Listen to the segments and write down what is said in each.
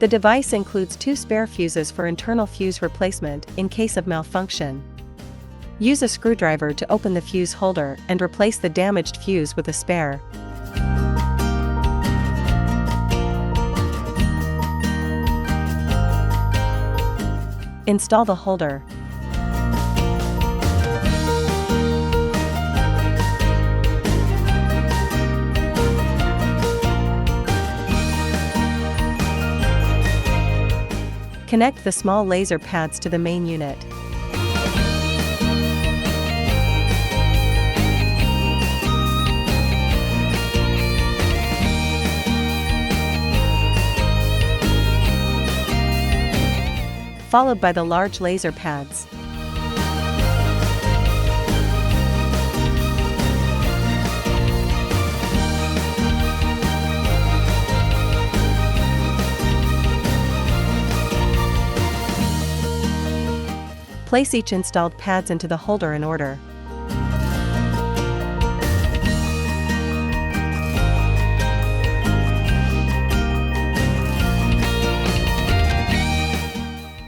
The device includes 2 spare fuses for internal fuse replacement in case of malfunction. Use a screwdriver to open the fuse holder and replace the damaged fuse with a spare. Install the holder. Connect the small laser pads to the main unit. Followed by the large laser pads. Place each installed pads into the holder in order.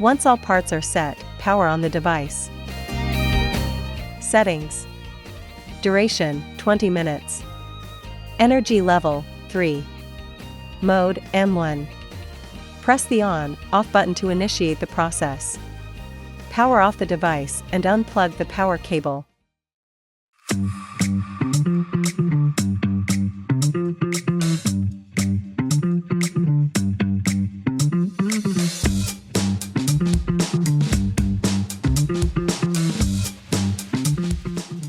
Once all parts are set, power on the device. Settings. Duration, 20 minutes. Energy level, 3. Mode, M1. Press the on/off button to initiate the process. Power off the device and unplug the power cable.